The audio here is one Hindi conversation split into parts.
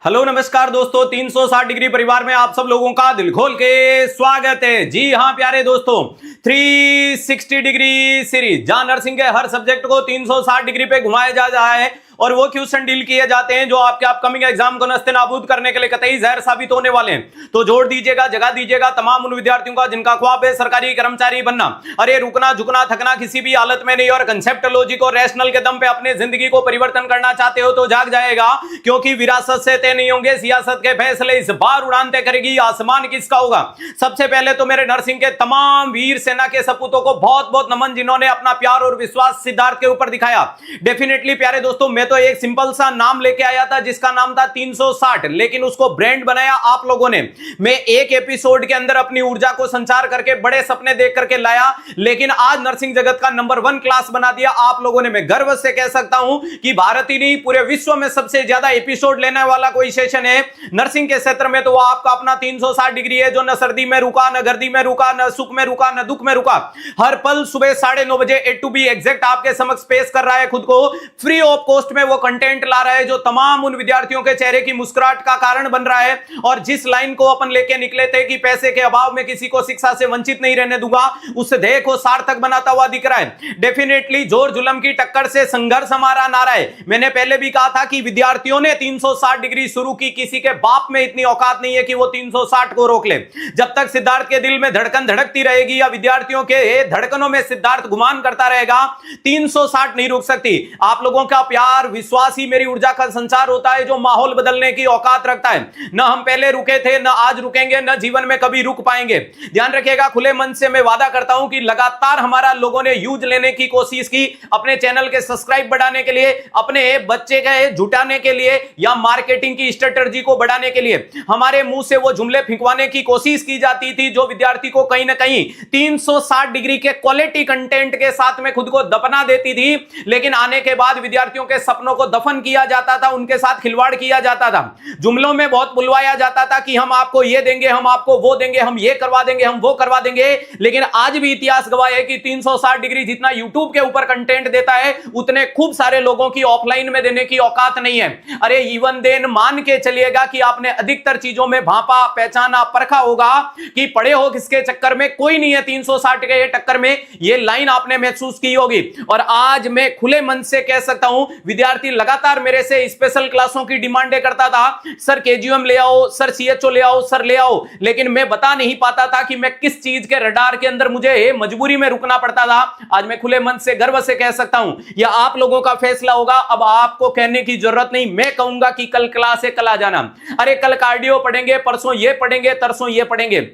हेलो नमस्कार दोस्तों, 360 डिग्री परिवार में आप सब लोगों का दिल खोल के स्वागत है। जी हां प्यारे दोस्तों, 360 डिग्री सीरीज जहां नर्सिंग के हर सब्जेक्ट को 360 डिग्री पे घुमाया जा रहा है और वो क्वेश्चन डील किए जाते हैं जो आपके अपकमिंग एग्जाम को नस्ते-नाबूद करने के लिए कतई जहर साबित होने वाले हैं। तो जोड़ दीजिएगा, जगा दीजिएगा तमाम उन विद्यार्थियों का जिनका ख्वाब है सरकारी कर्मचारी बनना। अरे रुकना झुकना थकना किसी भी हालत में नहीं, और कंसेप्टोलॉजी को रैशनल के दम पे अपने जिंदगी को परिवर्तन करना चाहते हो तो जाग जाएगा, क्योंकि विरासत से तय नहीं होंगे सियासत के फैसले, इस बार उड़ान तय करेगी आसमान किसका होगा। सबसे पहले तो मेरे नर्सिंग के तमाम वीर सेना के सपूतों को बहुत बहुत नमन, जिन्होंने अपना प्यार और विश्वास सिद्धार्थ के ऊपर दिखाया। डेफिनेटली प्यारे दोस्तों, मैं तो एक सिंपल सा नाम लेके आया था जिसका नाम था 360, लेकिन उसको ब्रांड बनाया आप लोगों ने। मैं एक एपिसोड के अंदर अपनी ऊर्जा को संचार करके बड़े सपने देख करके लाया, लेकिन आज नर्सिंग जगत का नंबर 1 क्लास बना दिया आप लोगों ने। मैं गर्व से कह सकता हूं कि भारत ही नहीं पूरे विश्व में सबसे ज्यादा एपिसोड लेने वाला कोई सेशन है नर्सिंग के क्षेत्र में तो वो आपका अपना 360 डिग्री है, जो न सर्दी में रुका, न गर्दी में रुका, न सुख में रुका, न दुख में रुका। हर पल सुबह 9:30 बजे 8 to be एग्जैक्ट आपके समक्ष पेश कर रहा है खुद को फ्री ऑफ कॉस्ट में। वो कंटेंट ला रहा है जो तमाम उन विद्यार्थियों के चेहरे की मुस्कुराहट का कारण बन रहा है। और जिस लाइन को अपन लेके निकले थे कि पैसे के अभाव में किसी को शिक्षा से वंचित नहीं रहने दूंगा, उस ध्येय को सार्थक बनाता हुआ दिख रहा है। डेफिनेटली जोर जुल्म की टक्कर से संघर्ष हमारा नारा है। मैंने पहले भी कहा था कि विद्यार्थियों ने 360 डिग्री शुरू की, किसी के बाप में इतनी औकात नहीं है कि वो 360 को रोक ले। जब तक सिद्धार्थ के दिल में धड़कन धड़कती रहेगी या विद्यार्थियों के धड़कनों में सिद्धार्थ गुमान करता रहेगा, 360 नहीं रुक सकती। आप लोगों का प्यार विश्वास ही मेरी ऊर्जा का संचार होता है, जो माहौल बदलने की औकात रखता है। न हम पहले रुके थे, न आज रुकेंगे, न जीवन में कभी रुक पाएंगे। ध्यान रखिएगा, खुले मन से मैं वादा करता हूं कि लगातार हमारा लोगों ने यूज लेने की कोशिश की, अपने चैनल के सब्सक्राइब बढ़ाने के लिए, अपने बच्चे के जुटाने के लिए या मार्केटिंग की स्ट्रेटजी को बढ़ाने के लिए। हमारे मुंह से वो जुमले फिंकवाने की कोशिश की जाती थी जो विद्यार्थी को कहीं ना कहीं 360 डिग्री के क्वालिटी कंटेंट के साथ में खुद को दफना देती थी। लेकिन आने के बाद विद्यार्थियों के सपनों को दफन किया जाता था, उनके साथ खिलवाड़ किया जाता था, जुमलों में बहुत बुलवाया जाता था कि हम आपको ये देंगे, हम आपको वो देंगे, हम ये करवा देंगे, हम वो करवा देंगे। लेकिन आज भी इतिहास गवाह है कि 360 डिग्री जितना यूट्यूब के ऊपर कंटेंट देता है, उतने खूब सारे लोगों की ऑफलाइन में देने की औकात नहीं है। अरे इवन देन मान के चलिएगा कि आपने अधिकतर चीजों में भांपा, पहचाना, परखा होगा कि पड़े हो किसके चक्कर में, कोई नहीं है 360 के टक्कर में। ये लाइन आपने महसूस की होगी। और आज मैं खुले मन से कह सकता हूं, विद्यार्थी लगातार मेरे से स्पेशल क्लासों की डिमांडें करता था, सर केजीएम ले आओ, सर सीएचओ ले आओ, सर ले आओ। लेकिन मैं बता नहीं पाता था कि मैं किस चीज के रडार के अंदर मुझे मजबूरी में रुकना पड़ता था। आज मैं खुले मन से गर्व से कह सकता हूं, यह आप लोगों का फैसला होगा। अब आपको कहने की जरूरत नहीं, मैं कहूंगा कि कल क्लास है, कल आ जाना। अरे कल कार्डियो पढ़ेंगे, परसों ये पढ़ेंगे, तरसों ये पढ़ेंगे।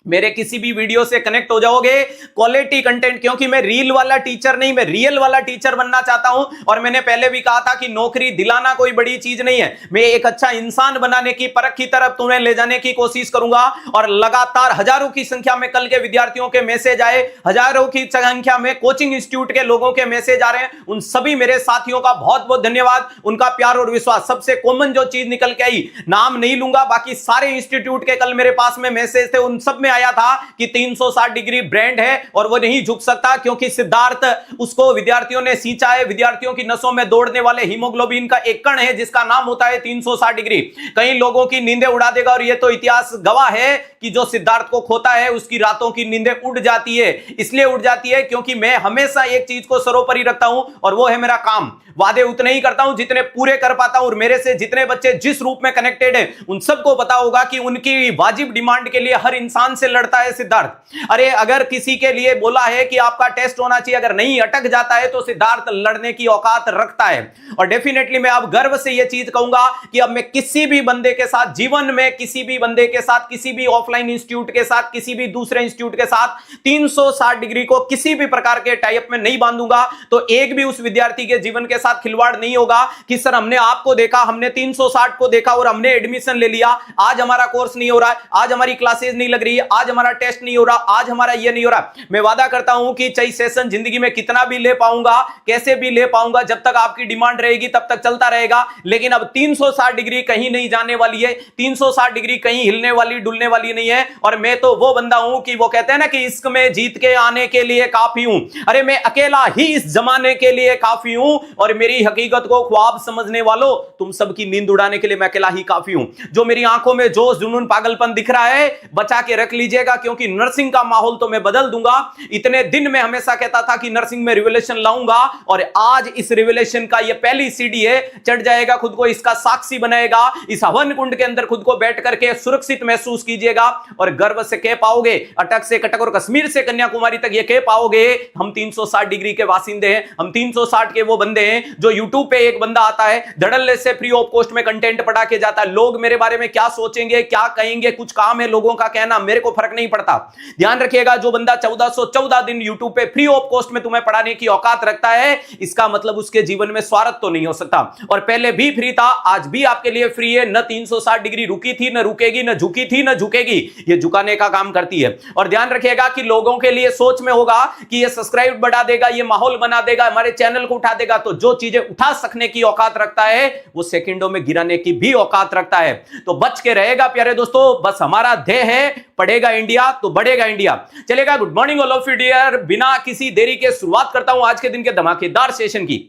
मेरे किसी भी वीडियो से कनेक्ट हो जाओगे। क्वालिटी कंटेंट, क्योंकि मैं रील वाला टीचर नहीं, मैं रियल वाला टीचर बनना चाहता हूं। और मैंने पहले भी कहा था कि नौकरी दिलाना कोई बड़ी चीज नहीं है, मैं एक अच्छा इंसान बनाने की परख की तरफ तुम्हें ले जाने की कोशिश करूंगा। और लगातार हजारों की संख्या में कल के विद्यार्थियों के मैसेज आए, हजारों की संख्या में कोचिंग इंस्टीट्यूट के लोगों के मैसेज आ रहे हैं। उन सभी मेरे साथियों का बहुत बहुत धन्यवाद, उनका प्यार और विश्वास। सबसे कॉमन जो चीज निकल के आई, नाम नहीं लूंगा, बाकी सारे इंस्टीट्यूट के कल मेरे पास में मैसेज थे, उन सब में आया था कि 360 डिग्री ब्रांड है और वो नहीं झुक सकता, क्योंकि सिद्धार्थ उसको विद्यार्थियों ने सींचा है। विद्यार्थियों की नसों में दौड़ने वाले हीमोग्लोबिन का एक कण है जिसका नाम होता है 360 डिग्री। कई लोगों की नींदें उड़ा देगा, और ये तो इतिहास गवाह है कि जो सिद्धार्थ को खोता है उसकी रातों की नींदें उड़ जाती है। इसलिए उड़ जाती है क्योंकि मैं हमेशा एक चीज को सर्वोपरि रखता हूं, और वो है मेरा काम। वादे उतने ही करता हूं जितने पूरे कर पाता हूं। और मेरे से जितने बच्चे जिस रूप में कनेक्टेड हैं, उन सबको पता होगा कि उनकी वाजिब डिमांड के लिए हर इंसान से लड़ता है सिद्धार्थ। अरे अगर किसी के लिए बोला है कि आपका टेस्ट होना चाहिए, अगर नहीं अटक जाता है तो सिद्धार्थ लड़ने की औकात रखता है। और डेफिनेटली मैं अब गर्व से यह चीज कहूंगा कि अब मैं किसी भी बंदे के साथ, जीवन में किसी भी बंदे के साथ, किसी भी ऑफलाइन इंस्टीट्यूट के साथ, किसी भी दूसरे इंस्टीट्यूट के साथ 360 डिग्री को किसी भी प्रकार के टाइप में नहीं बांधूंगा। तो एक भी उस विद्यार्थी के जीवन के साथ खिलवाड़ नहीं होगा कि सर हमने आपको देखा, हमने 360 को देखा और हमने एडमिशन ले लिया, आज हमारा कोर्स नहीं हो रहा है, आज हमारी क्लासेस नहीं लग रही है, आज हमारा टेस्ट नहीं हो रहा, आज हमारा ये नहीं हो रहा। मैं वादा करता हूं कि चाहे सेशन जिंदगी में कितना भी ले पाऊंगा, कैसे भी ले पाऊंगा, जब तक आपकी डिमांड रहेगी तब तक चलता रहेगा। लेकिन अब 360 डिग्री कहीं नहीं जाने वाली है, 360 डिग्री कहीं हिलने वाली डुलने वाली नहीं नहीं है। और मैं तो वो बंदा हूं कि वो कहते हैं ना कि इश्क में जीत के आने के लिए काफी हूं। अरे मैं अकेला ही इस जमाने के लिए काफी हूं। और मेरी हकीकत को ख्वाब समझने वालों, तुम सबकी नींद उड़ाने के लिए मैं अकेला ही काफी हूं। जो मेरी आंखों में जोश जुनून पागलपन दिख रहा है, बचा के रख लीजिएगा, क्योंकि नर्सिंग का माहौल तो मैं बदल दूंगा। इतने दिन में हमेशा कहता था कि नर्सिंग में रिवोल्यूशन लाऊंगा, और आज इस रिवोल्यूशन का ये पहली सीढ़ी है। चढ़ जाएगा, खुद को इसका साक्षी बनाएगा। इस हवन कुंड के अंदर खुद को बैठ करके सुरक्षित महसूस कीजिएगा और गर्व से कह पाओगे, अटक से कटक और कश्मीर से कन्याकुमारी तक ये कह पाओगे, हम 360 डिग्री के वासिंदे हैं, हम 360 के वो बंदे हैं जो यूट्यूब पे एक बंदा आता है, धड़ल्ले से फ्री ऑफ कॉस्ट में कंटेंट पढ़ा के जाता है। लोग मेरे बारे में क्या सोचेंगे, क्या कहेंगे, कुछ काम है लोगों का कहना, मेरे को फर्क नहीं पड़ता। ध्यान रखिएगा, जो बंदा 1414 दिन यूट्यूब पे फ्री ऑफ कॉस्ट में तुम्हें पढ़ाने की औकात रखता है, इसका मतलब उसके जीवन में स्वार्थ तो नहीं हो सकता। और पहले भी फ्री था, आज भी आपके लिए फ्री है। न 360 डिग्री रुकी थी, न रुकेगी, न झुकी थी, न झुकेगी। ये झुकाने का काम करती है। और ध्यान रखिएगा कि लोगों के लिए सोच में होगा कि ये सब्सक्राइब बढ़ा देगा, ये माहौल बना देगा, हमारे चैनल को उठा देगा। तो जो चीजें उठा सकने की औकात रखता है, वो सेकंडों में गिराने की भी औकात रखता है। तो बच के रहेगा प्यारे दोस्तों। बस हमारा ध्येय है, पढ़ेगा इंडिया तो बढ़ेगा इंडिया। चलेगा। Good morning all of you dear. बिना किसी देरी के शुरुआत करता हूं आज के दिन के धमाकेदार सेशन की।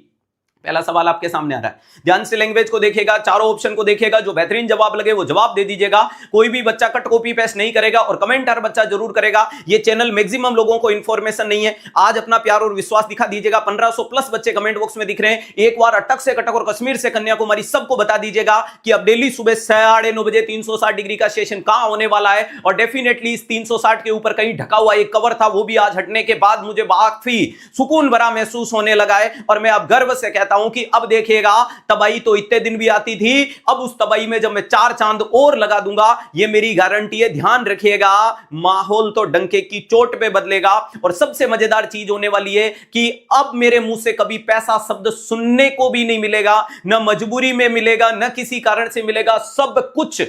पहला सवाल आपके सामने आ रहा है, ध्यान से लैंग्वेज को देखिएगा, चारों ऑप्शन को देखिएगा, जो बेहतरीन जवाब लगे वो जवाब दे दीजिएगा। कोई भी बच्चा कट कॉपी पेस्ट नहीं करेगा और कमेंट हर बच्चा जरूर करेगा। ये चैनल मैक्सिमम लोगों को इंफॉर्मेशन नहीं है। आज अपना प्यार और विश्वास दिखा दीजिएगा। 1500 प्लस बच्चे कमेंट बॉक्स में दिख रहे हैं। एक बार अटक से कटक और कश्मीर से कन्याकुमारी सबको बता दीजिएगा कि अब डेली सुबह 9:30 बजे 360 डिग्री का सेशन कहां होने वाला है। और डेफिनेटली इस 360 के ऊपर कहीं ढका हुआ एक कवर था, वो भी आज हटने के बाद मुझे काफी सुकून भरा महसूस होने लगा है। और मैं अब गर्व से कहता हूं कि अब देखिएगा, तबाही तो इतने दिन भी आती थी, अब उस तबाही में जब मैं 4 चांद और लगा दूंगा, ये मेरी गारंटी है। ध्यान रखिएगा, माहौल तो डंके की चोट पे बदलेगा। और सबसे मजेदार चीज होने वाली है कि अब मेरे मुंह से कभी पैसा शब्द सुनने को भी नहीं मिलेगा, न मजबूरी में मिलेगा, न किसी कारण से मिलेगा। सब कुछ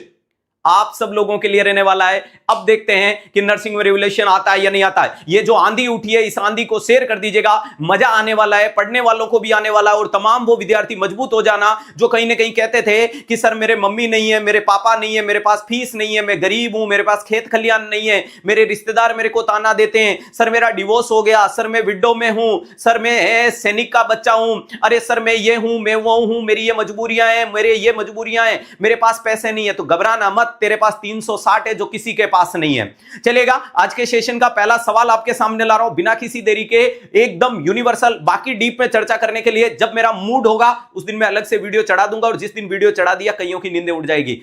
आप सब लोगों के लिए रहने वाला है। अब देखते हैं कि नर्सिंग में रिवोल्यूशन आता है या नहीं आता है। ये जो आंधी उठी है, इस आंधी को शेयर कर दीजिएगा। मजा आने वाला है, पढ़ने वालों को भी आने वाला है। और तमाम वो विद्यार्थी मजबूत हो जाना जो कहीं ना कहीं कहते थे कि सर मेरे मम्मी नहीं है, मेरे पापा नहीं है, मेरे पास फीस नहीं है, मैं गरीब हूं, मेरे पास खेत खलियान नहीं है, मेरे रिश्तेदार मेरे को ताना देते हैं, सर मेरा डिवोर्स हो गया, सर मैं विडो में हूं, सर मैं सैनिक का बच्चा हूं, अरे सर मैं ये हूं, मैं वो हूं, मेरी ये मजबूरियां हैं, मेरे ये मजबूरियां हैं, मेरे पास पैसे नहीं है। तो घबराना मत, तेरे पास 360 है जो किसी के पास नहीं है। चलेगा। आज के सेशन का पहला सवाल आपके सामने ला रहा हूं बिना किसी देरी के, एकदम यूनिवर्सल, बाकी डीप में चर्चा करने के लिए। जब मेरा मूड होगा उस दिन मैं अलग से वीडियो चढ़ा दूंगा, और जिस दिन वीडियो चढ़ा दिया कईयों की नींदें उड़ जाएगी।